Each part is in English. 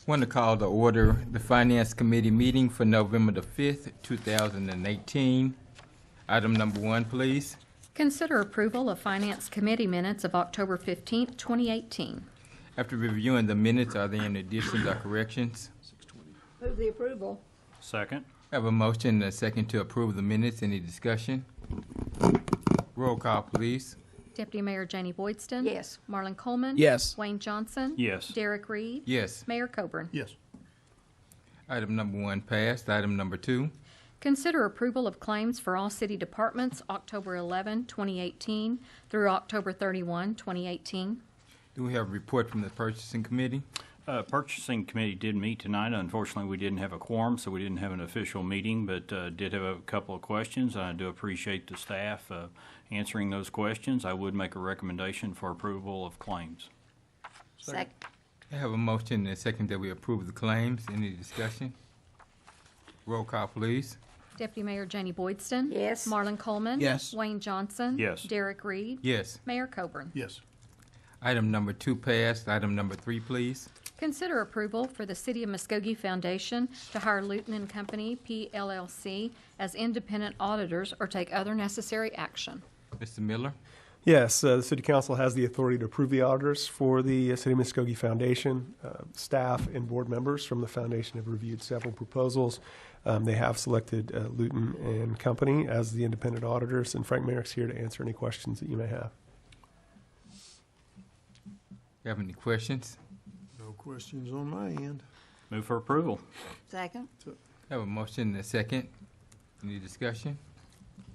Want to call to order the Finance Committee meeting for November the 5th, 2018. Item number 1, please. Consider approval of Finance Committee minutes of October 15th, 2018. After reviewing the minutes, are there any additions or corrections? Move the approval. Second. I have a motion and a second to approve the minutes. Any discussion? Roll call, please. Deputy Mayor Janie Boydston. Yes. Marlon Coleman. Yes. Wayne Johnson. Yes. Derek Reed. Yes. Mayor Coburn. Yes. Item number 1 passed. Item number 2. Consider approval of claims for all city departments October 11, 2018 through October 31, 2018. Do we have a report from the Purchasing Committee? Purchasing Committee did meet tonight. Unfortunately, we didn't have a quorum, so we didn't have an official meeting, but did have a couple of questions. I do appreciate the staff answering those questions. I would make a recommendation for approval of claims. Second. I have a motion and a second that we approve the claims. Any discussion? Roll call, please. Deputy Mayor Janie Boydston. Yes. Marlon Coleman. Yes. Wayne Johnson. Yes. Derek Reed. Yes. Mayor Coburn. Yes. Item number 2 passed. Item number 3, please. Consider approval for the City of Muskogee Foundation to hire Luton and Company, PLLC, as independent auditors or take other necessary action. Mr. Miller? Yes, the City Council has the authority to approve the auditors for the City of Muskogee Foundation. Staff and board members from the foundation have reviewed several proposals. They have selected Luton and Company as the independent auditors, and Frank Merrick's here to answer any questions that you may have. You have any questions? No questions on my end. Move for approval. Second. I have a motion and a second. Any discussion?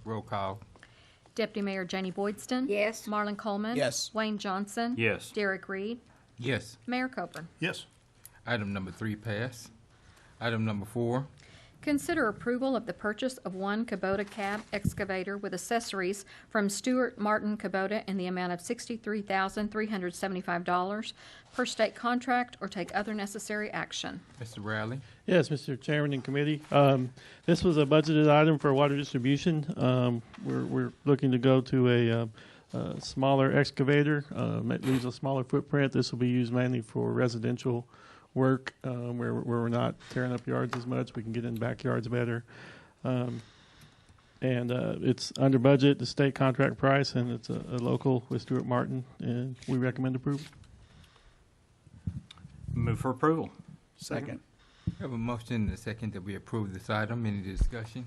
Roll call. Deputy Mayor Janie Boydston. Yes. Marlon Coleman. Yes. Wayne Johnson. Yes. Derek Reed. Yes. Mayor Coburn. Yes. Item number 3 passed. Item number 4. Consider approval of the purchase of one Kubota cab excavator with accessories from Stuart Martin Kubota in the amount of $63,375 per state contract or take other necessary action. Mr. Riley? Yes, Mr. Chairman and committee. This was a budgeted item for water distribution. We're looking to go to a smaller excavator. It leaves a smaller footprint. This will be used mainly for residential work where we're not tearing up yards as much. We can get in backyards better. And it's under budget, the state contract price, and it's a local with Stuart Martin, and we recommend approval. Move for approval. Second. I have a motion and a second that we approve this item. Any discussion?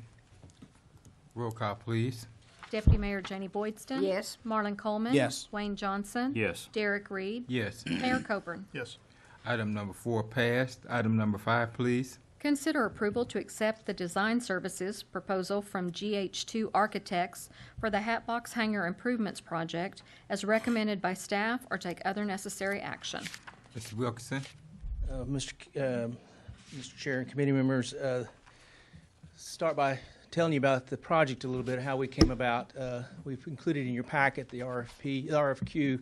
Roll call, please. Deputy Mayor Janie Boydston. Yes. Marlon Coleman. Yes. Wayne Johnson. Yes. Derek Reed. Yes. Mayor Coburn. Yes. Item number 4 passed. Item number 5, please. Consider approval to accept the design services proposal from GH2 Architects for the Hatbox Hangar Improvements Project as recommended by staff or take other necessary action. Mr. Wilkerson? Mr. Chair and committee members, start by telling you about the project a little bit, how we came about. We've included in your packet the RFQ,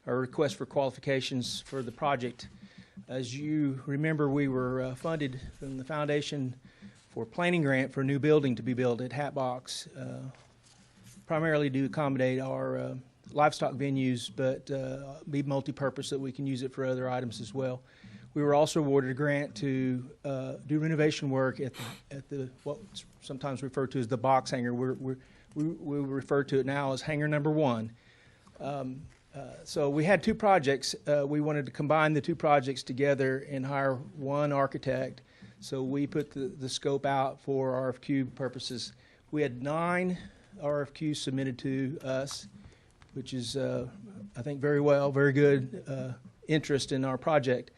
our request for qualifications for the project. As you remember, we were funded from the foundation for a planning grant for a new building to be built at Hatbox, primarily to accommodate our livestock venues, but be multi-purpose that we can use it for other items as well. We were also awarded a grant to do renovation work at the what's sometimes referred to as the box hangar. We refer to it now as hangar number 1. So we had 2 projects. We wanted to combine the 2 projects together and hire one architect. So we put the scope out for RFQ purposes. We had 9 RFQs submitted to us, which is, I think, very good interest in our project.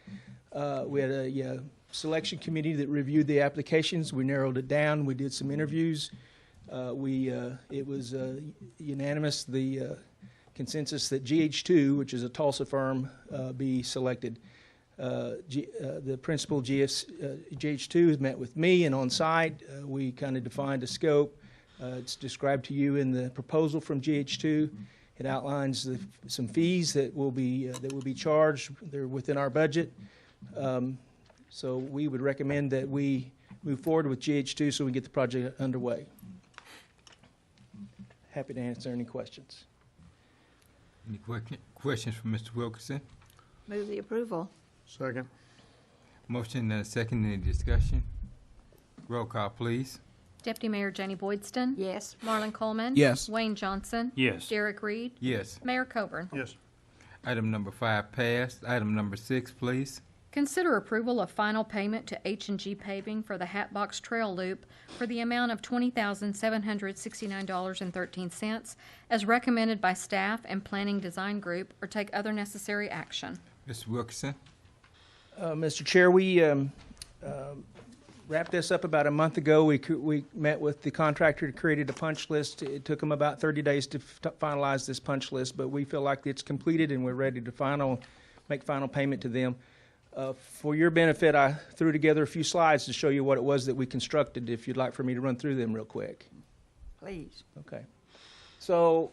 We had a selection committee that reviewed the applications. We narrowed it down. We did some interviews. It was unanimous, the consensus that GH2, which is a Tulsa firm, be selected. The principal GH2 has met with me and on site. We kind of defined a scope. It's described to you in the proposal from GH2. It outlines some fees that will be charged. They're within our budget. So we would recommend that we move forward with GH2 so we can get the project underway. Happy to answer any questions. Any questions from Mr. Wilkerson? Move the approval. Second. Motion and a second, any discussion? Roll call, please. Deputy Mayor Jenny Boydston? Yes. Marlon Coleman? Yes. Wayne Johnson? Yes. Derek Reed? Yes. Mayor Coburn? Yes. Item number 5 passed. Item number 6, please. Consider approval of final payment to H&G Paving for the Hatbox Trail Loop for the amount of $20,769.13 as recommended by staff and Planning Design Group, or take other necessary action. Mr. Wilkerson? Mr. Chair, we wrapped this up about a month ago. We met with the contractor, created a punch list. It took them about 30 days to finalize this punch list, but we feel like it's completed and we're ready to make final payment to them. For your benefit, I threw together a few slides to show you what it was that we constructed, if you'd like for me to run through them real quick. Please. Okay. So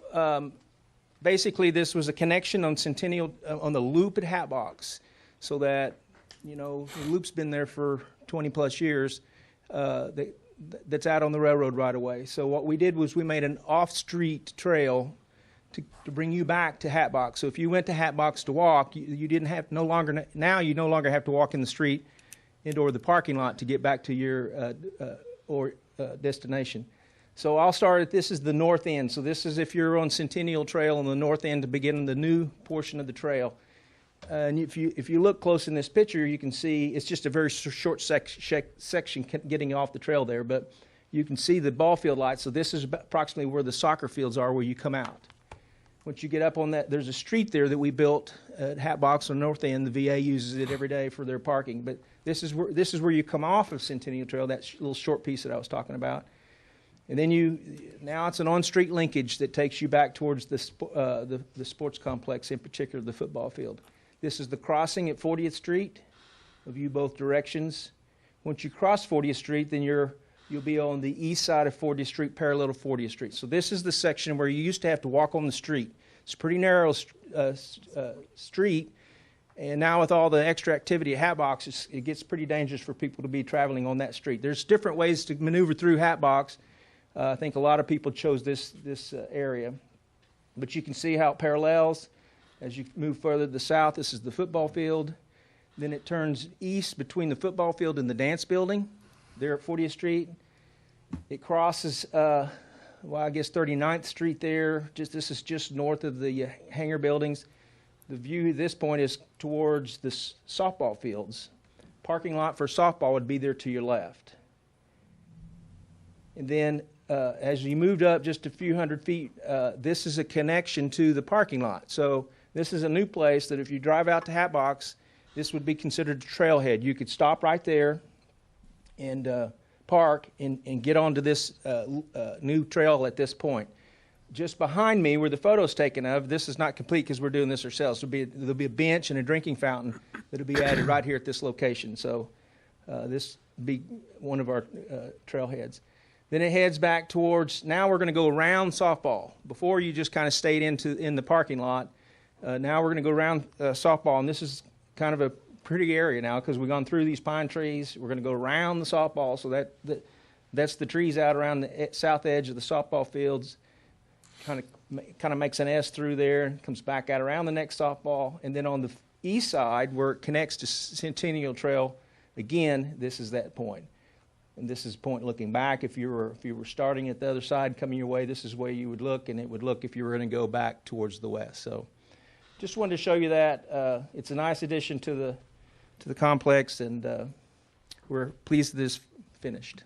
basically, this was a connection on Centennial, on the loop at Hatbox, so that, you know, the loop's been there for 20-plus years. That's out on the railroad right away. So what we did was we made an off-street trail to bring you back to Hatbox. So if you went to Hatbox to walk, you no longer have to walk in the street into the parking lot to get back to your destination. So I'll start at, this is the north end. So this is if you're on Centennial Trail on the north end to begin the new portion of the trail. And if you look close in this picture, you can see it's just a very short section getting off the trail there, but you can see the ball field lights. So this is approximately where the soccer fields are, where you come out. Once you get up on that, there's a street there that we built at Hatbox on the north end. The VA uses it every day for their parking. But this is where you come off of Centennial Trail, that little short piece that I was talking about. And then now it's an on-street linkage that takes you back towards the sports complex, in particular the football field. This is the crossing at 40th Street. I'll view both directions. Once you cross 40th Street, then you'll be on the east side of 40th Street, parallel to 40th Street. So this is the section where you used to have to walk on the street. It's a pretty narrow street, and now with all the extra activity at Hatbox, it gets pretty dangerous for people to be traveling on that street. There's different ways to maneuver through Hatbox. I think a lot of people chose this area, but you can see how it parallels. As you move further to the south, this is the football field. Then it turns east between the football field and the dance building there at 40th Street. It crosses, I guess 39th Street there. This is just north of the hangar buildings. The view at this point is towards the softball fields. Parking lot for softball would be there to your left. And then as you moved up just a few hundred feet, this is a connection to the parking lot. So this is a new place that if you drive out to Hatbox, this would be considered a trailhead. You could stop right there and park and get onto this new trail at this point. Just behind me, where the photo's taken of, this is not complete because we're doing this ourselves. There'll be a bench and a drinking fountain that'll be added right here at this location. So this will be one of our trailheads. Then it heads back towards, now we're going to go around softball. Before you just kind of stayed in the parking lot. Now we're going to go around softball, and this is kind of a pretty area now because we've gone through these pine trees. We're going to go around the softball, so that's the trees out around the south edge of the softball fields. Kind of makes an S through there, comes back out around the next softball, and then on the east side where it connects to Centennial Trail, again, this is that point. And this is a point looking back. If you were starting at the other side coming your way, this is where you would look, and it would look if you were going to go back towards the west. So just wanted to show you that. It's a nice addition to the complex, and we're pleased that it's finished.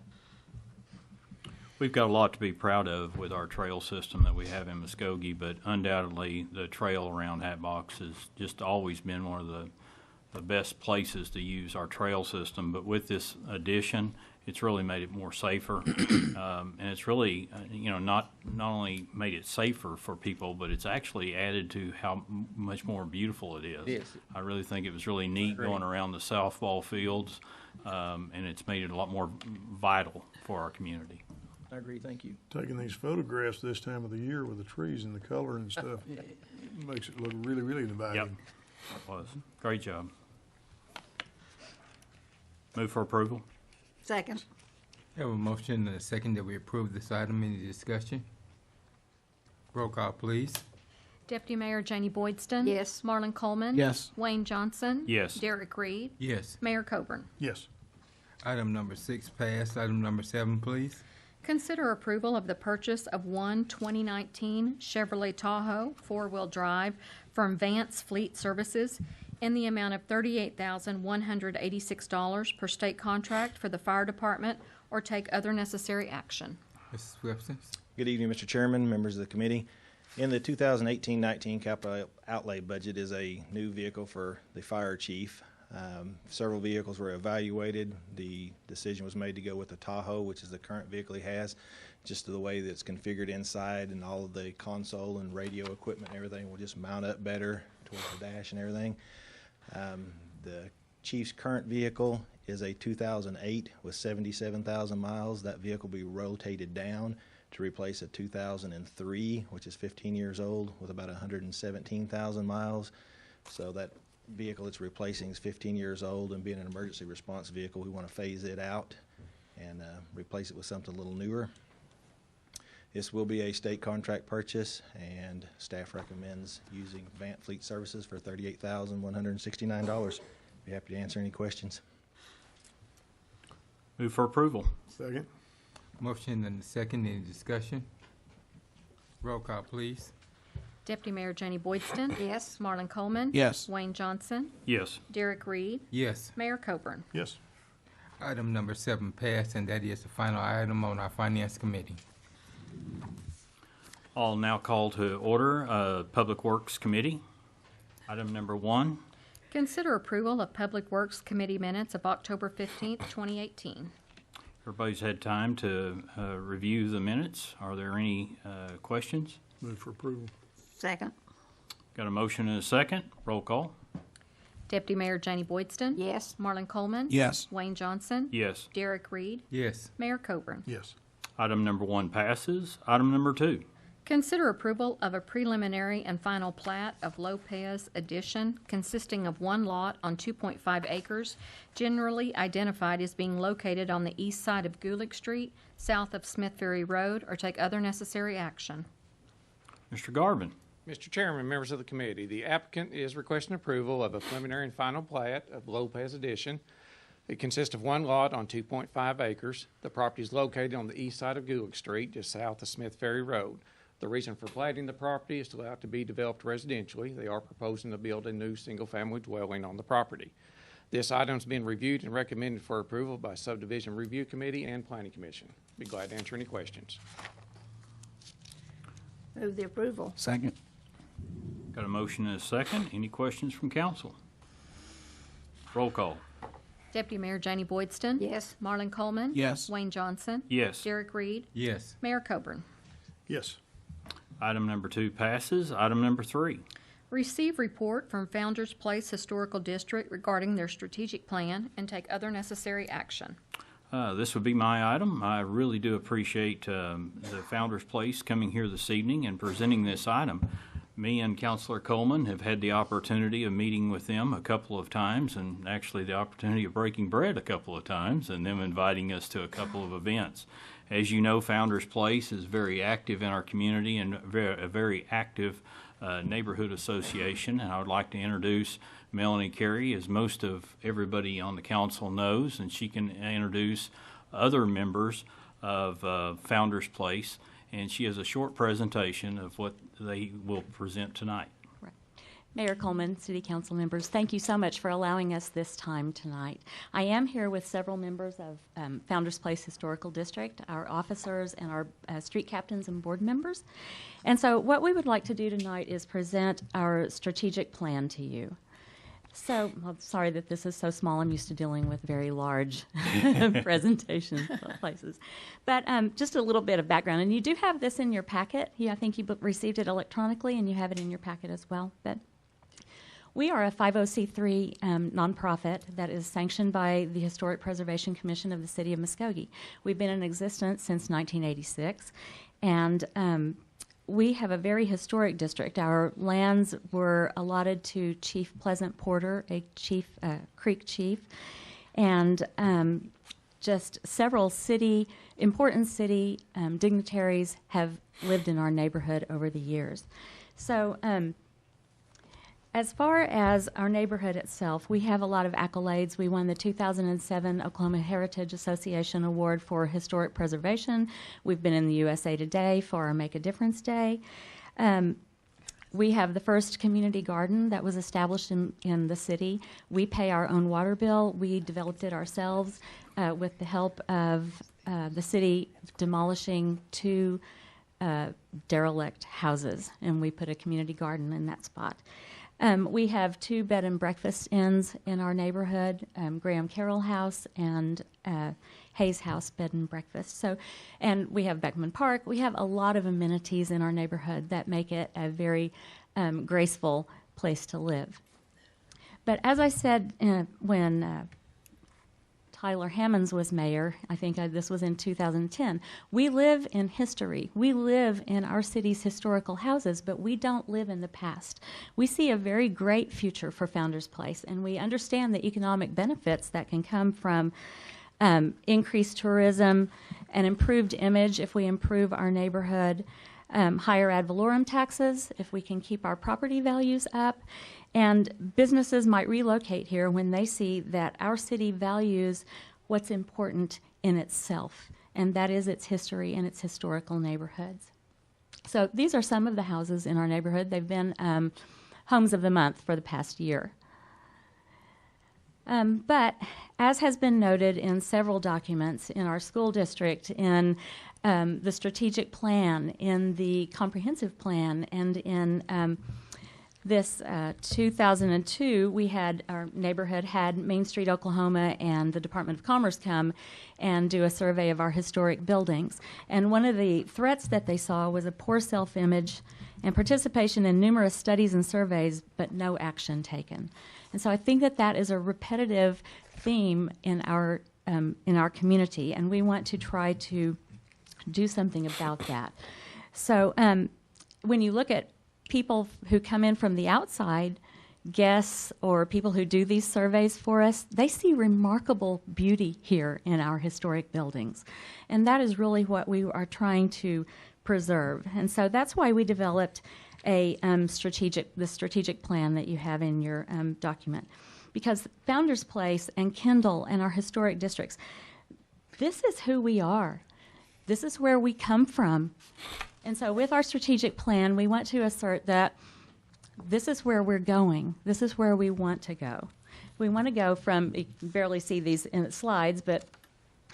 We've got a lot to be proud of with our trail system that we have in Muskogee, but undoubtedly the trail around Hatbox has just always been one of the best places to use our trail system. But with this addition, it's really made it more safer, and it's really, not only made it safer for people, but it's actually added to how much more beautiful it is. Yes. I really think it was really neat going around the softball fields, and it's made it a lot more vital for our community. I agree. Thank you. Taking these photographs this time of the year with the trees and the color and stuff makes it look really, really inviting. Yep, it was. Great job. Move for approval. Second. We have a motion and a second that we approve this item. Any discussion? Roll call, please. Deputy Mayor Janie Boydston. Yes. Marlon Coleman. Yes. Wayne Johnson. Yes. Derek Reed. Yes. Mayor Coburn. Yes. Item number 6 passed. Item number 7, please. Consider approval of the purchase of one 2019 Chevrolet Tahoe four-wheel drive from Vance Fleet Services in the amount of $38,186 per state contract for the fire department, or take other necessary action. Mrs. Swepsons. Good evening, Mr. Chairman, members of the committee. In the 2018-19 capital outlay budget is a new vehicle for the fire chief. Several vehicles were evaluated. The decision was made to go with the Tahoe, which is the current vehicle he has. Just the way that it's configured inside, and all of the console and radio equipment and everything will just mount up better towards the dash and everything. The chief's current vehicle is a 2008 with 77,000 miles. That vehicle will be rotated down to replace a 2003, which is 15 years old, with about 117,000 miles. So that vehicle it's replacing is 15 years old, and being an emergency response vehicle, we want to phase it out and replace it with something a little newer. This will be a state contract purchase, and staff recommends using Vant Fleet Services for $38,169. Be happy to answer any questions. Move for approval. Second. Motion and a second. Any discussion? Roll call, please. Deputy Mayor Janie Boydston. Yes. Marlon Coleman. Yes. Wayne Johnson. Yes. Derek Reed. Yes. Mayor Coburn. Yes. Item number 7 passed, and that is the final item on our Finance Committee. I'll now call to order Public Works Committee. Item number 1. Consider approval of Public Works Committee minutes of October 15th, 2018. Everybody's had time to review the minutes. Are there any questions? Move for approval. Second. Got a motion and a second. Roll call. Deputy Mayor Janie Boydston. Yes. Marlon Coleman. Yes. Wayne Johnson. Yes. Derek Reed. Yes. Mayor Coburn. Yes. Item number 1 passes. Item number 2. Consider approval of a preliminary and final plat of Lopez Addition consisting of one lot on 2.5 acres, generally identified as being located on the east side of Gulick Street, south of Smith Ferry Road, or take other necessary action. Mr. Garvin. Mr. Chairman, members of the committee, the applicant is requesting approval of a preliminary and final plat of Lopez Addition. It consists of one lot on 2.5 acres. The property is located on the east side of Gulick Street, just south of Smith Ferry Road. The reason for platting the property is to allow it to be developed residentially. They are proposing to build a new single-family dwelling on the property. This item has been reviewed and recommended for approval by Subdivision Review Committee and Planning Commission. Be glad to answer any questions. Move the approval. Second. Got a motion and a second. Any questions from council? Roll call. Deputy Mayor Janie Boydston. Yes. Marlon Coleman. Yes. Wayne Johnson. Yes. Derek Reed. Yes. Mayor Coburn. Yes. Item number 2 passes. Item number 3. Receive report from Founders Place Historical District regarding their strategic plan and take other necessary action. This would be my item. I really do appreciate the Founders Place coming here this evening and presenting this item. Me and Councilor Coleman have had the opportunity of meeting with them a couple of times, and actually the opportunity of breaking bread a couple of times, and them inviting us to a couple of events. As you know, Founders Place is very active in our community and a very active neighborhood association, and I would like to introduce Melanie Carey, as most of everybody on the council knows, and she can introduce other members of Founders Place, and she has a short presentation of what they will present tonight. Mayor Coleman, City Council members, thank you so much for allowing us this time tonight. I am here with several members of Founders Place Historical District, our officers and our street captains and board members. And so what we would like to do tonight is present our strategic plan to you. So, I'm sorry that this is so small. I'm used to dealing with very large presentation places. But just a little bit of background. And you do have this in your packet. I think you received it electronically, and you have it in your packet as well. But we are a 50c3 nonprofit that is sanctioned by the Historic Preservation Commission of the City of Muskogee. We've been in existence since 1986, and we have a very historic district. Our lands were allotted to Chief Pleasant Porter, a Creek chief, and just several important city dignitaries have lived in our neighborhood over the years. So as far as our neighborhood itself, we have a lot of accolades. We won the 2007 Oklahoma Heritage Association Award for Historic Preservation. We've been in the USA Today for our Make a Difference Day. We have the first community garden that was established in the city. We pay our own water bill. We developed it ourselves with the help of the city demolishing 2 derelict houses, and we put a community garden in that spot. We have 2 bed and breakfast inns in our neighborhood, Graham Carroll House and Hayes House Bed and Breakfast. So, and we have Beckman Park. We have a lot of amenities in our neighborhood that make it a very graceful place to live. But as I said when Tyler Hammonds was mayor, I think this was in 2010, we live in history. We live in our city's historical houses, but we don't live in the past. We see a very great future for Founders Place, and we understand the economic benefits that can come from increased tourism, an improved image if we improve our neighborhood, higher ad valorem taxes if we can keep our property values up, and businesses might relocate here when they see that our city values what's important in itself, and that is its history and its historical neighborhoods. So these are some of the houses in our neighborhood. They've been homes of the month for the past year. But as has been noted in several documents in our school district, in the strategic plan, in the comprehensive plan, and in this 2002, we had, our neighborhood had Main Street, Oklahoma, and the Department of Commerce come and do a survey of our historic buildings. And one of the threats that they saw was a poor self-image and participation in numerous studies and surveys, but no action taken. And so I think that that is a repetitive theme in our community, and we want to try to do something about that. So when you look at people who come in from the outside, guests or people who do these surveys for us, they see remarkable beauty here in our historic buildings. And that is really what we are trying to preserve. And so that's why we developed the strategic plan that you have in your document. Because Founders Place and Kendall and our historic districts, this is who we are. This is where we come from. And so with our strategic plan, we want to assert that this is where we're going. This is where we want to go. We want to go from, you can barely see these in the slides, but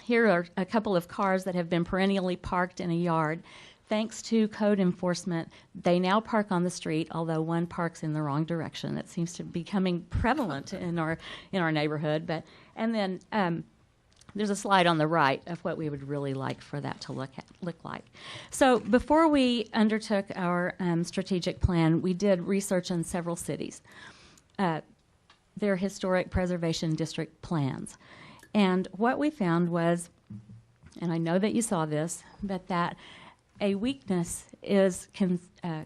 here are a couple of cars that have been perennially parked in a yard. Thanks to code enforcement, they now park on the street, although one parks in the wrong direction. It seems to be becoming prevalent in our neighborhood. And then there's a slide on the right of what we would really like for that to look like. So before we undertook our strategic plan, we did research on several cities, their historic preservation district plans. And what we found was, and I know that you saw this, but that a weakness is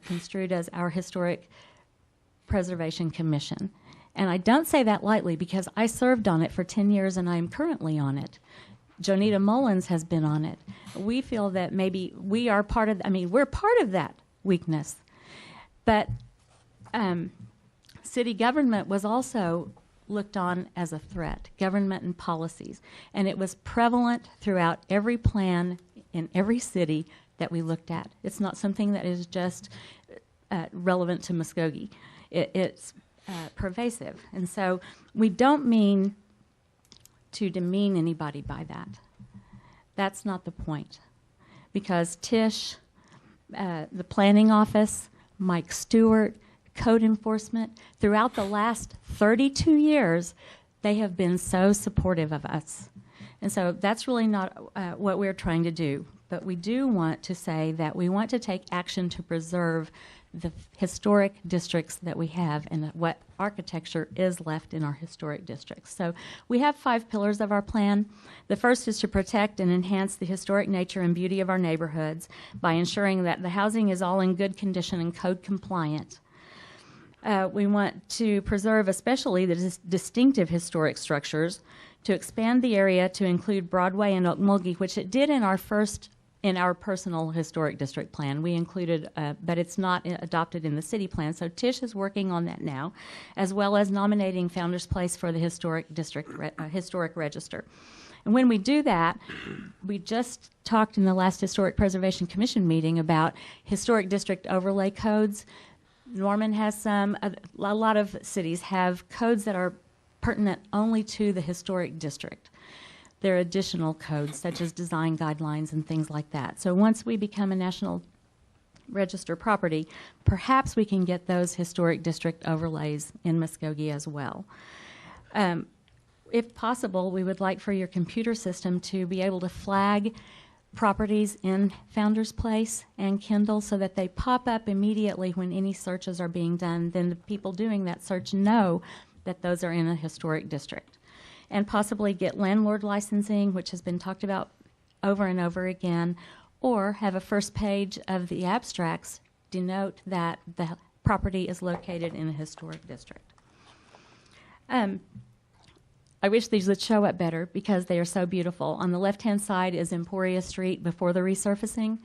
construed as our Historic Preservation Commission. And I don't say that lightly because I served on it for 10 years and I am currently on it. Jonita Mullins has been on it. We feel that maybe we are part of, we're part of that weakness. But city government was also looked on as a threat, government and policies. And it was prevalent throughout every plan in every city that we looked at. It's not something that is just relevant to Muskogee. It's pervasive. And so we don't mean to demean anybody by that. That's not the point. Because Tish, the planning office, Mike Stewart, code enforcement, throughout the last 32 years, they have been so supportive of us. And so that's really not what we're trying to do. But we do want to say that we want to take action to preserve the historic districts that we have and what architecture is left in our historic districts. So we have 5 pillars of our plan. The first is to protect and enhance the historic nature and beauty of our neighborhoods by ensuring that the housing is all in good condition and code compliant. We want to preserve especially the distinctive historic structures, to expand the area to include Broadway and Okmulgee, which it did in our first in our personal historic district plan. We included, but it's not adopted in the city plan. So Tish is working on that now, as well as nominating Founders Place for the historic district historic register. And when we do that, we just talked in the last Historic Preservation Commission meeting about historic district overlay codes. Norman has some. A lot of cities have codes that are pertinent only to the historic district. There are additional codes, such as design guidelines and things like that. So once we become a National Register property, perhaps we can get those historic district overlays in Muskogee as well. If possible, we would like for your computer system to be able to flag properties in Founders Place and Kindle so that they pop up immediately when any searches are being done. Then the people doing that search know that those are in a historic district. And possibly get landlord licensing, which has been talked about over and over again, or have a first page of the abstracts denote that the property is located in a historic district. I wish these would show up better because they are so beautiful. On the left-hand side is Emporia Street before the resurfacing,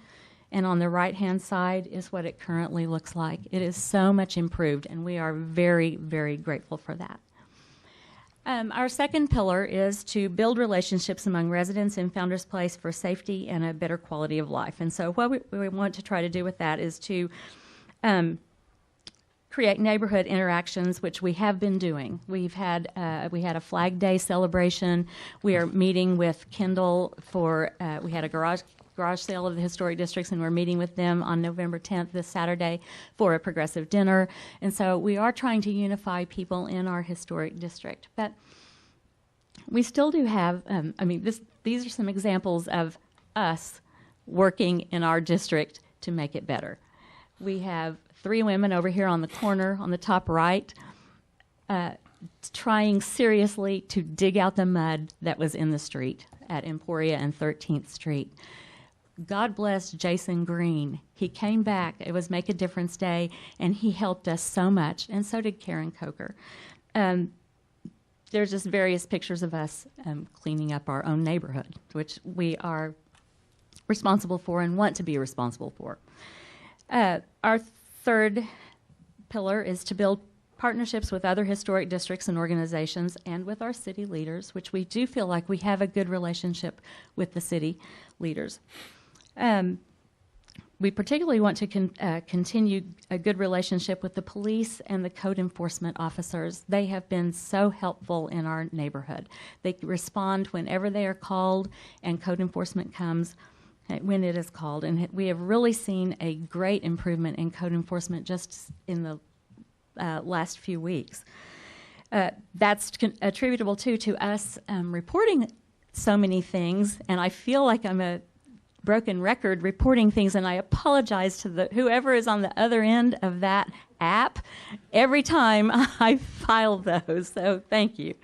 and on the right-hand side is what it currently looks like. It is so much improved, and we are very, very grateful for that. Our second pillar is to build relationships among residents in Founders Place for safety and a better quality of life. And so what we want to try to do with that is to create neighborhood interactions, which we have been doing. We had a Flag Day celebration. We are meeting with Kindle for, we had a garage sale of the historic districts, and we're meeting with them on November 10th, this Saturday, for a progressive dinner. And so we are trying to unify people in our historic district. But we still do have, these are some examples of us working in our district to make it better. We have 3 women over here on the corner on the top right trying seriously to dig out the mud that was in the street at Emporia and 13th Street. God bless Jason Green. He came back. It was Make a Difference Day, and he helped us so much, and so did Karen Coker. There's just various pictures of us cleaning up our own neighborhood, which we are responsible for and want to be responsible for. Our third pillar is to build partnerships with other historic districts and organizations and with our city leaders, which we do feel like we have a good relationship with the city leaders. We particularly want to continue a good relationship with the police and the code enforcement officers. They have been so helpful in our neighborhood. They respond whenever they are called, and code enforcement comes when it is called. And we have really seen a great improvement in code enforcement just in the last few weeks. That's attributable to us reporting so many things, and I feel like I'm a broken record reporting things, and I apologize to whoever is on the other end of that app every time I file those, so thank you.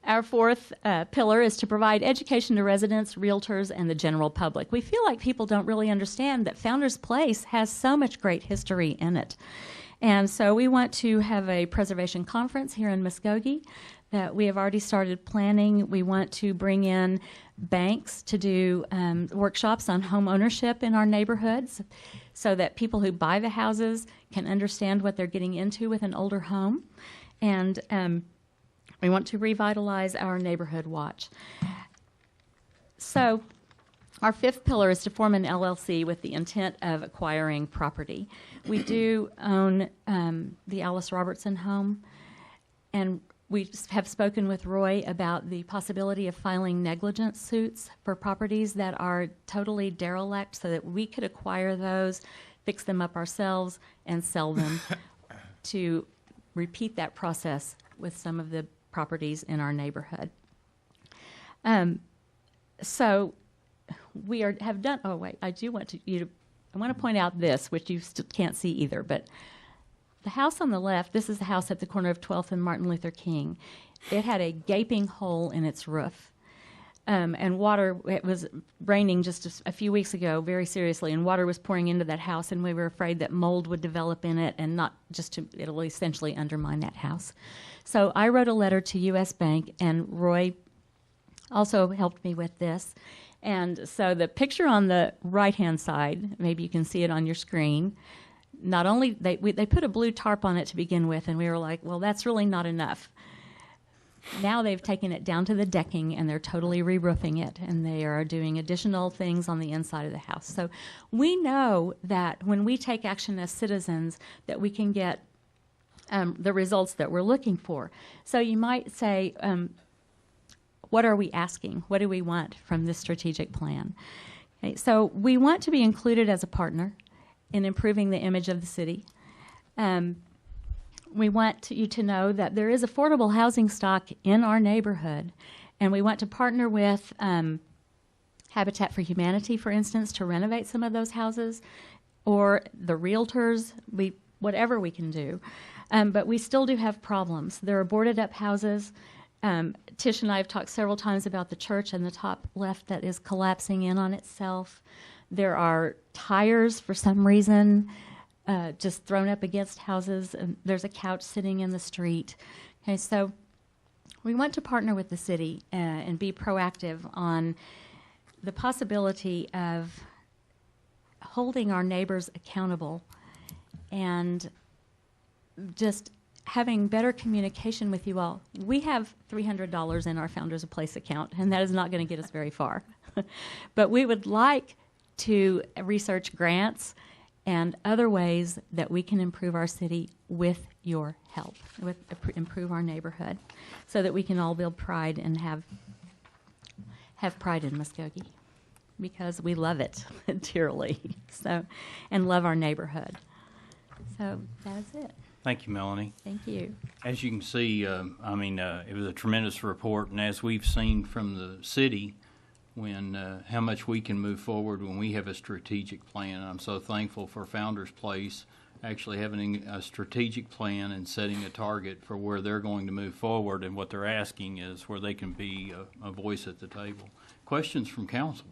Our fourth pillar is to provide education to residents, realtors, and the general public. We feel like people don't really understand that Founders Place has so much great history in it. And so we want to have a preservation conference here in Muskogee that we have already started planning. We want to bring in banks to do workshops on home ownership in our neighborhoods so that people who buy the houses can understand what they're getting into with an older home. And we want to revitalize our neighborhood watch. So our fifth pillar is to form an LLC with the intent of acquiring property. We do own the Alice Robertson home, and we have spoken with Roy about the possibility of filing negligence suits for properties that are totally derelict so that we could acquire those, fix them up ourselves, and sell them to repeat that process with some of the properties in our neighborhood. So we have done, oh wait, I want to point out this, which you still can't see either, but the house on the left, this is the house at the corner of 12th and Martin Luther King. It had a gaping hole in its roof. And water, it was raining just a few weeks ago very seriously, and water was pouring into that house, and we were afraid that mold would develop in it and it'll essentially undermine that house. So I wrote a letter to U.S. Bank, and Roy also helped me with this. And so the picture on the right-hand side, maybe you can see it on your screen, not only, they put a blue tarp on it to begin with, and we were like, well, that's really not enough. Now they've taken it down to the decking, and they're totally re-roofing it, and they are doing additional things on the inside of the house. So we know that when we take action as citizens, that we can get the results that we're looking for. So you might say, what are we asking? What do we want from this strategic plan? Okay, so we want to be included as a partner in improving the image of the city. We want you to know that there is affordable housing stock in our neighborhood, and we want to partner with Habitat for Humanity, for instance, to renovate some of those houses, or the realtors, whatever we can do. But we still do have problems. There are boarded up houses. Tish and I have talked several times about the church in the top left that is collapsing in on itself. There are tires, for some reason, just thrown up against houses. And there's a couch sitting in the street. Okay, so we want to partner with the city and be proactive on the possibility of holding our neighbors accountable and just having better communication with you all. We have $300 in our Founders of Place account, and that is not going to get us very far. But we would like to research grants and other ways that we can improve our city with your help, improve our neighborhood, so that we can all build pride and have pride in Muskogee, because we love it dearly, and love our neighborhood. So that's it. Thank you, Melanie. Thank you. As you can see, it was a tremendous report, and as we've seen from the city, how much we can move forward when we have a strategic plan. I'm so thankful for Founders Place actually having a strategic plan and setting a target for where they're going to move forward, and what they're asking is where they can be a voice at the table. Questions from council?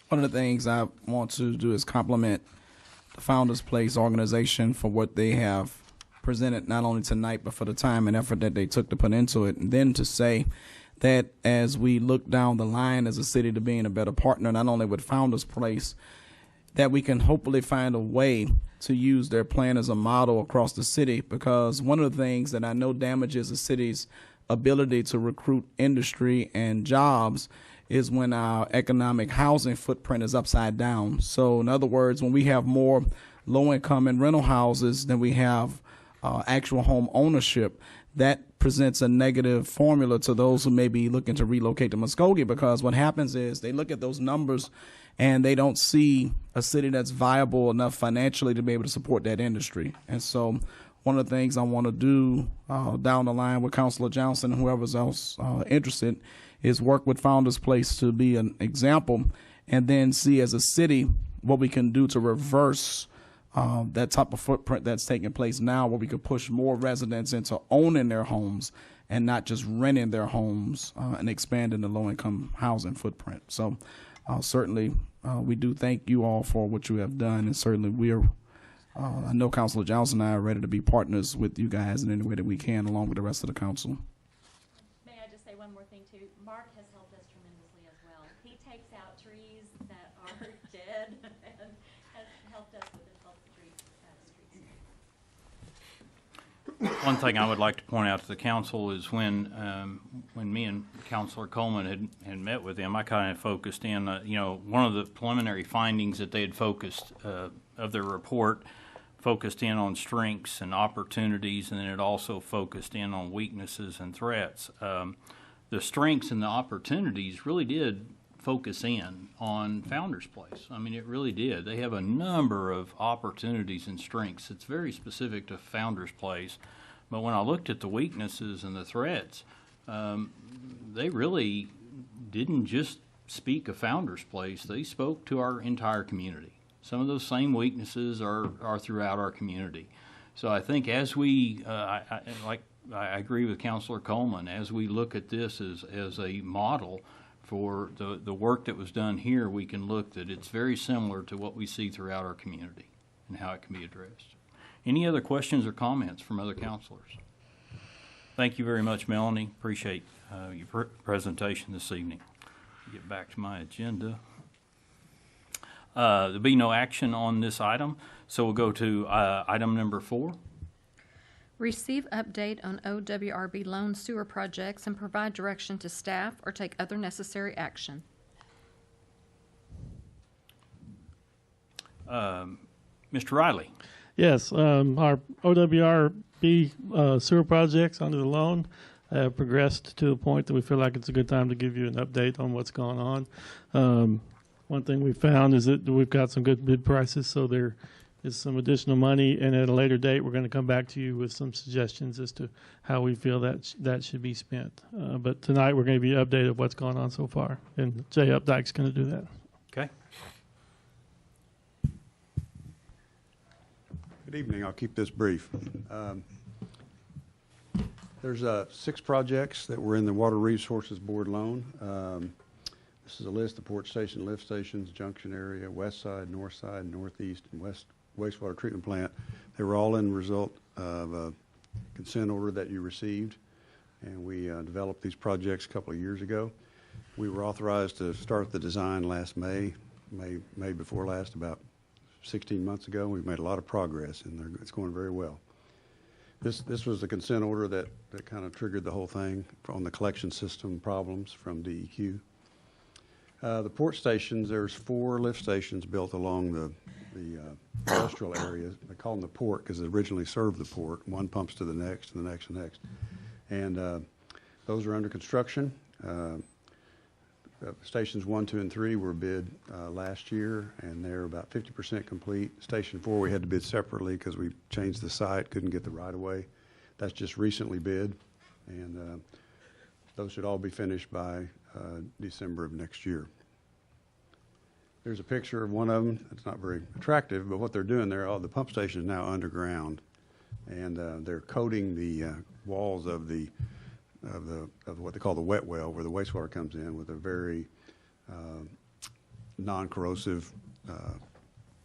One of the things I want to do is compliment the Founders Place organization for what they have presented, not only tonight, but for the time and effort that they took to put into it. And then to say that as we look down the line as a city to being a better partner, not only with Founders Place, that we can hopefully find a way to use their plan as a model across the city, because one of the things that I know damages a city's ability to recruit industry and jobs is when our economic housing footprint is upside down. So in other words, when we have more low-income and rental houses than we have actual home ownership, that presents a negative formula to those who may be looking to relocate to Muskogee, because what happens is they look at those numbers and they don't see a city that's viable enough financially to be able to support that industry. And so one of the things I want to do down the line with Councilor Johnson and whoever's else interested is work with Founders Place to be an example, and then see as a city what we can do to reverse that type of footprint that's taking place now, where we could push more residents into owning their homes and not just renting their homes, and expanding the low-income housing footprint. So certainly we do thank you all for what you have done, and certainly I know Councilor Johnson and I are ready to be partners with you guys in any way that we can, along with the rest of the council. May I just say one more thing, too? Mark has helped us tremendously as well. He takes out trees that are dead and has helped us with the health streets. One thing I would like to point out to the council is when me and Councilor Coleman had met with them, I kind of focused in, one of the preliminary findings that they had focused of their report focused in on strengths and opportunities, and then it also focused in on weaknesses and threats. The strengths and the opportunities really did focus in on Founders Place. I mean, it really did. They have a number of opportunities and strengths. It's very specific to Founders Place. But when I looked at the weaknesses and the threats, they really didn't just speak of Founders Place. They spoke to our entire community. Some of those same weaknesses are throughout our community. So I think as we, I agree with Councilor Coleman, as we look at this as a model for the work that was done here, we can look that it's very similar to what we see throughout our community and how it can be addressed. Any other questions or comments from other councilors? Thank you very much, Melanie. Appreciate your presentation this evening. Get back to my agenda. There'll be no action on this item, so we'll go to item number 4. Receive update on OWRB loan sewer projects and provide direction to staff or take other necessary action. Mr. Riley. Yes, our OWRB sewer projects under the loan have progressed to a point that we feel like it's a good time to give you an update on what's going on. One thing we found is that we've got some good bid prices, so there is some additional money, and at a later date, we're going to come back to you with some suggestions as to how we feel that should be spent. But tonight, we're going to give you an update of what's going on so far, and Jay Updike's going to do that. Okay. Good evening. I'll keep this brief. There's 6 projects that were in the Water Resources Board loan. This is a list of port station, lift stations, junction area, west side, north side, northeast, and west wastewater treatment plant. They were all in result of a consent order that you received, and we developed these projects a couple of years ago. We were authorized to start the design last May before last, about 16 months ago. We've made a lot of progress, and it's going very well. This was the consent order that kind of triggered the whole thing on the collection system problems from DEQ. The port stations, there's 4 lift stations built along the industrial areas. They call them the port because they originally served the port. One pumps to the next, and the next, and the next. And those are under construction. Stations 1, 2, and 3 were bid last year, and they're about 50% complete. Station 4 we had to bid separately because we changed the site, couldn't get the right-of-way. That's just recently bid, and those should all be finished by December of next year. There's a picture of one of them. It's not very attractive, but what they're doing there, the pump station is now underground, and they're coating the walls of what they call the wet well, where the wastewater comes in, with a very non-corrosive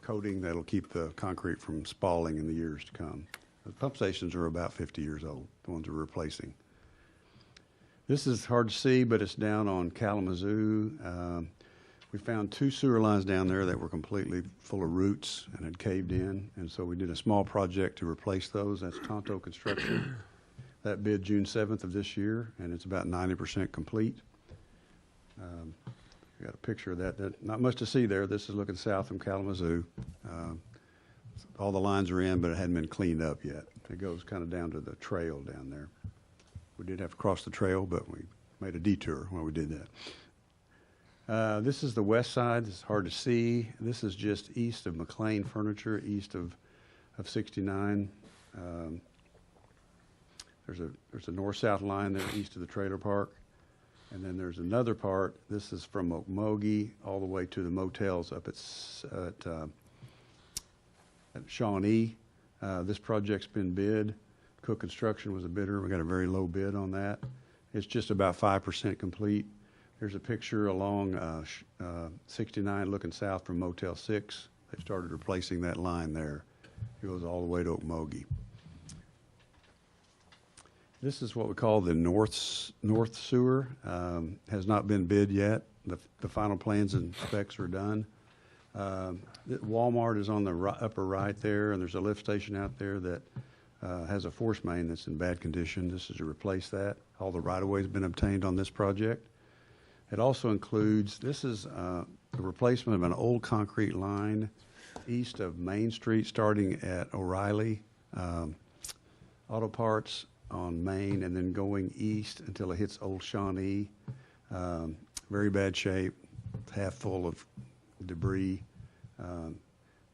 coating that'll keep the concrete from spalling in the years to come. The pump stations are about 50 years old, the ones we're replacing. This is hard to see, but it's down on Kalamazoo. We found 2 sewer lines down there that were completely full of roots and had caved in, and so we did a small project to replace those. That's Tonto Construction. That bid June 7th of this year, and it's about 90% complete. Got a picture of that. Not much to see there. This is looking south from Kalamazoo. All the lines are in, but it hadn't been cleaned up yet. It goes kind of down to the trail down there. We did have to cross the trail, but we made a detour when we did that. This is the west side. It's hard to see. This is just east of McLean Furniture, east of 69. There's a north-south line there east of the trailer park. And then there's another part. This is from Muscogee all the way to the motels up at Shawnee. This project's been bid. Cook Construction was a bidder. We got a very low bid on that. It's just about 5% complete. There's a picture along 69 looking south from Motel 6. They've started replacing that line there. It goes all the way to Okmulgee. This is what we call the north sewer. Has not been bid yet. The final plans and specs are done. Walmart is on the upper right there, and there's a lift station out there that has a force main that's in bad condition. This is to replace that. All the right-of-way has been obtained on this project. It also includes, this is the replacement of an old concrete line east of Main Street, starting at O'Reilly Auto Parts on Main, and then going east until it hits Old Shawnee. Very bad shape, half full of debris.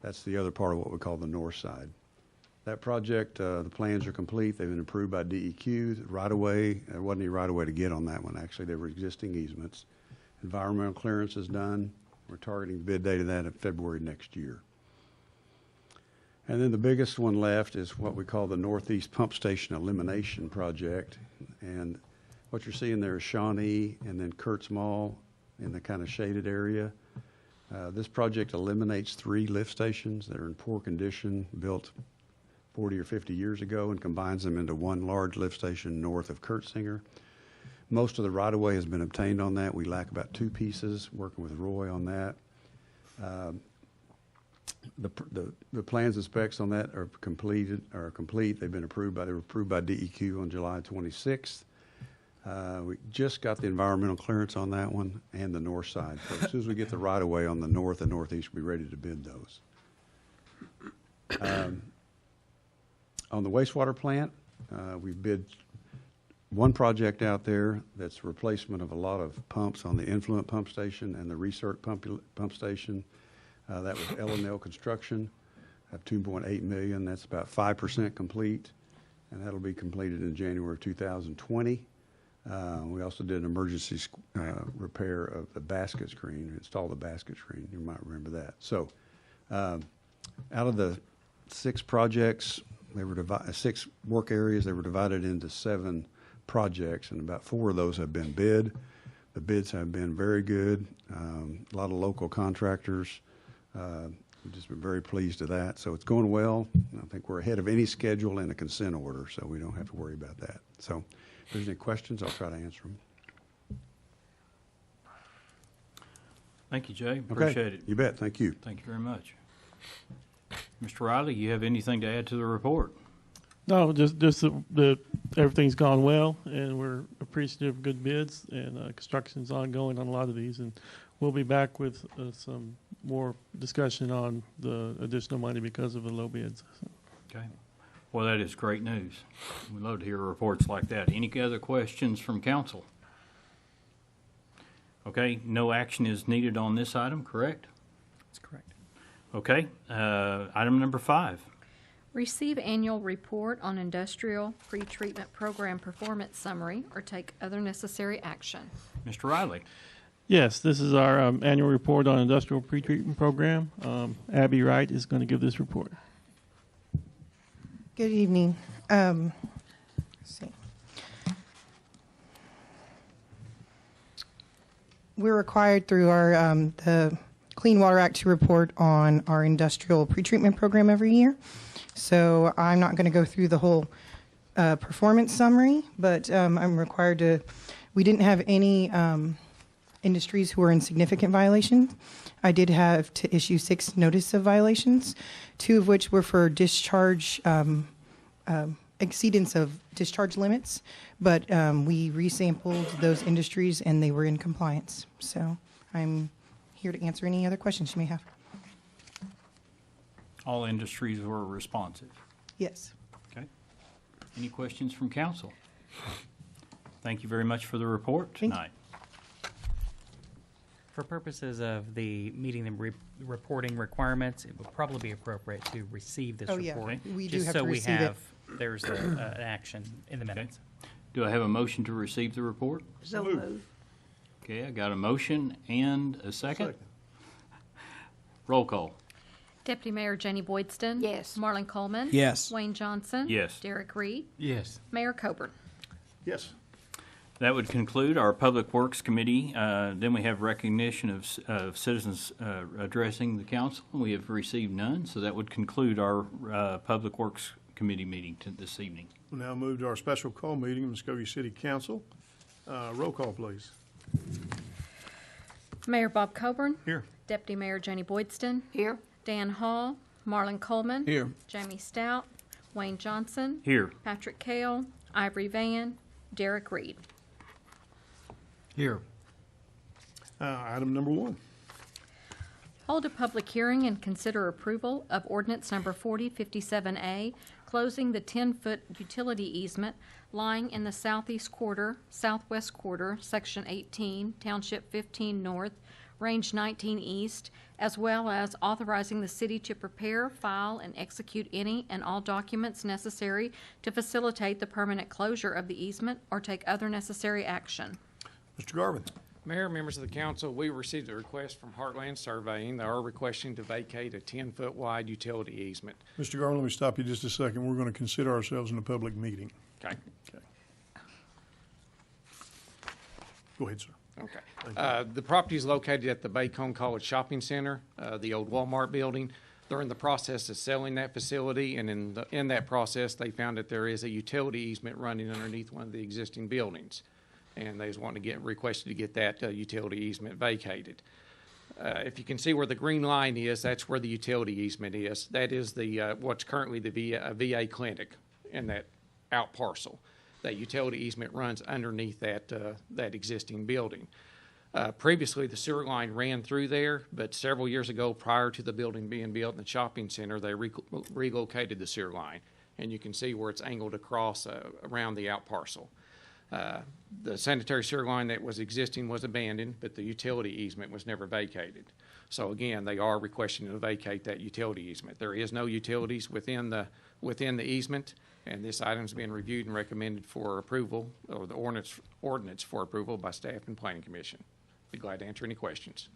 That's the other part of what we call the north side. That project, the plans are complete. They've been approved by DEQ. Right-of-way, there wasn't any right-of-way to get on that one, actually. There were existing easements. Environmental clearance is done. We're targeting the bid date of that in February next year. And then the biggest one left is what we call the Northeast Pump Station Elimination Project. And what you're seeing there is Shawnee and then Kurtz Mall in the kind of shaded area. This project eliminates 3 lift stations that are in poor condition, built 40 or 50 years ago, and combines them into one large lift station north of Kurtzinger. Most of the right-of-way has been obtained on that. We lack about 2 pieces, working with Roy on that. The plans and specs on that are complete. They've been approved they were approved by DEQ on July 26th. We just got the environmental clearance on that one and the north side. So as soon as we get the right-of-way on the north and northeast, we'll be ready to bid those. On the wastewater plant, we bid one project out there that's replacement of a lot of pumps on the influent pump station and the recirc pump station. That was L&L Construction of $2.8 million. That's about 5% complete, and that'll be completed in January of 2020. We also did an emergency repair of the basket screen, installed the basket screen. You might remember that. So out of the 6 projects, they were 6 work areas. They were divided into 7 projects, and about 4 of those have been bid. The bids have been very good. A lot of local contractors. We've just been very pleased with that. So it's going well. I think we're ahead of any schedule in a consent order, so we don't have to worry about that. So if there's any questions, I'll try to answer them. Thank you, Jay. Appreciate it. You bet. Thank you. Thank you very much. Mr. Riley, you have anything to add to the report? No, just the everything's gone well, and we're appreciative of good bids, and construction's ongoing on a lot of these, and we'll be back with some more discussion on the additional money because of the low bids. Okay. Well, that is great news. We love to hear reports like that. Any other questions from council? Okay, no action is needed on this item, correct? That's correct. Okay, item number 5. Receive annual report on industrial pretreatment program performance summary or take other necessary action. Mr. Riley. Yes, this is our annual report on industrial pretreatment program. Abby Wright is going to give this report. Good evening. Let's see. We're required through our the Clean Water Act to report on our industrial pretreatment program every year. So I'm not going to go through the whole performance summary, but I'm required to. We didn't have any industries who were in significant violation. I did have to issue 6 notice of violations, 2 of which were for discharge exceedance of discharge limits, but we resampled those industries and they were in compliance. So I'm here to answer any other questions you may have. All industries were responsive. Yes. Okay. Any questions from council? Thank you very much for the report tonight. For purposes of the meeting the reporting requirements, it would probably be appropriate to receive this report. Yeah. We just do have so to we receive have it. there's an action in the minutes. Do I have a motion to receive the report? So moved. Okay, I got a motion and a second. Roll call. Deputy Mayor Jenny Boydston. Yes. Marlon Coleman. Yes. Wayne Johnson. Yes. Derek Reed. Yes. Mayor Coburn. Yes. That would conclude our Public Works Committee. Then we have recognition of citizens addressing the council. We have received none, so that would conclude our Public Works Committee meeting this evening. We'll now move to our special call meeting of Muscovy City Council. Roll call, please. Mayor Bob Coburn. Here. Deputy Mayor Jenny Boydston. Here. Dan Hall. Marlon Coleman. Here. Jamie Stout. Wayne Johnson. Here. Patrick Kale. Ivory Van. Derek Reed. Here. Item number 1. Hold a public hearing and consider approval of ordinance number 4057A, closing the 10-foot utility easement lying in the southwest quarter, section 18, township 15 north, range 19 east, as well as authorizing the city to prepare, file, and execute any and all documents necessary to facilitate the permanent closure of the easement or take other necessary action. Mr. Garvin. Mayor, members of the council, we received a request from Heartland Surveying. They are requesting to vacate a 10-foot wide utility easement. Mr. Garvin, let me stop you just a second. We're going to consider ourselves in a public meeting. Okay. Go ahead, sir. Okay. The property is located at the Bacone College Shopping Center, the old Walmart building. They're in the process of selling that facility, and in that process, they found that there is a utility easement running underneath one of the existing buildings. and they was wanting to requested to get that utility easement vacated. If you can see where the green line is, that's where the utility easement is. That is the what's currently the VA clinic in that out parcel. That utility easement runs underneath that existing building. Previously, the sewer line ran through there, but several years ago, prior to the building being built in the shopping center, they relocated the sewer line. And you can see where it's angled across around the out parcel. The sanitary sewer line that was existing was abandoned, but the utility easement was never vacated. So again, they are requesting to vacate that utility easement. There is no utilities within the easement, and this item's been reviewed and recommended for approval, or the ordinance for approval by staff and planning commission. Be glad to answer any questions.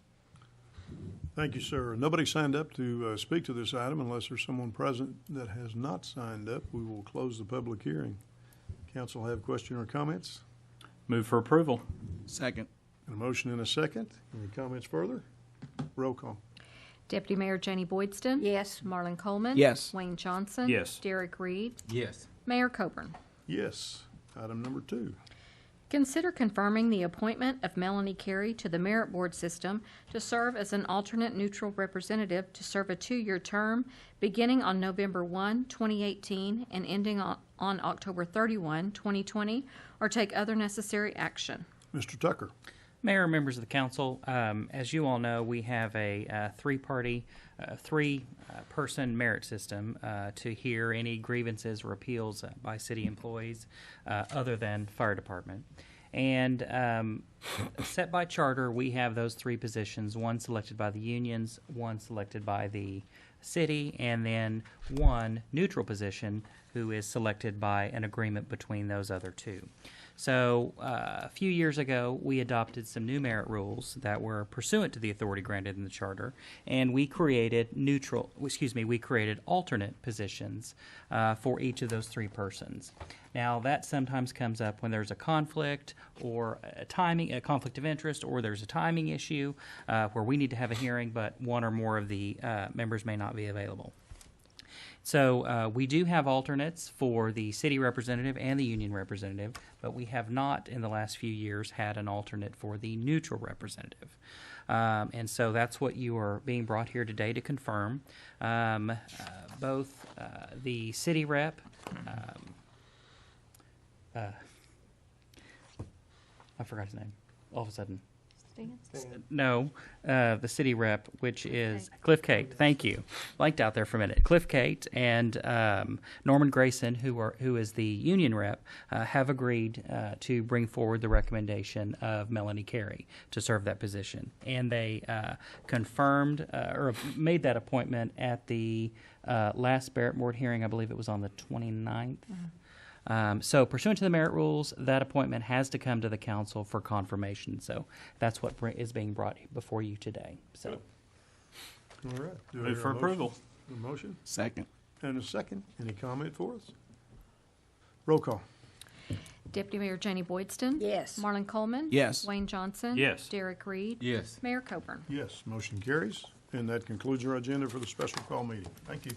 Thank you, sir. Nobody signed up to speak to this item unless there's someone present that has not signed up. We will close the public hearing. Council have question or comments? Move for approval. Second. And a motion and a second. Any comments further? Roll call. Deputy Mayor Janie Boydston? Yes. Marlon Coleman? Yes. Wayne Johnson? Yes. Derek Reed? Yes. Mayor Coburn? Yes. Item number 2. Consider confirming the appointment of Melanie Carey to the Merit Board system to serve as an alternate neutral representative to serve a 2-year term beginning on November 1, 2018 and ending on October 31, 2020, or take other necessary action. Mr. Tucker. Mayor, members of the council, as you all know, we have a three-person merit system to hear any grievances or appeals by city employees other than fire department. And set by charter, we have those 3 positions, one selected by the unions, one selected by the city, and then one neutral position who is selected by an agreement between those other 2. So a few years ago, we adopted some new merit rules that were pursuant to the authority granted in the charter, and we created alternate positions for each of those 3 persons. Now, that sometimes comes up when there's a conflict or a conflict of interest, or there's a timing issue where we need to have a hearing, but one or more of the members may not be available. So we do have alternates for the city representative and the union representative, but we have not in the last few years had an alternate for the neutral representative. And so that's what you are being brought here today to confirm. Both the city rep, I forgot his name all of a sudden. No, the city rep, which is Cliff Cate. Thank you. Blanked out there for a minute. Cliff Cate and Norman Grayson, who is the union rep, have agreed to bring forward the recommendation of Melanie Carey to serve that position. And they confirmed or made that appointment at the last Merit Board hearing. I believe it was on the 29th. Mm-hmm. So pursuant to the merit rules, that appointment has to come to the council for confirmation. So that's what is being brought before you today. So, all right. Move for approval. A motion? Second. And a second. Any comment for us? Roll call. Deputy Mayor Janie Boydston? Yes. Marlon Coleman? Yes. Wayne Johnson? Yes. Derek Reed? Yes. Mayor Coburn? Yes. Motion carries. And that concludes our agenda for the special call meeting. Thank you.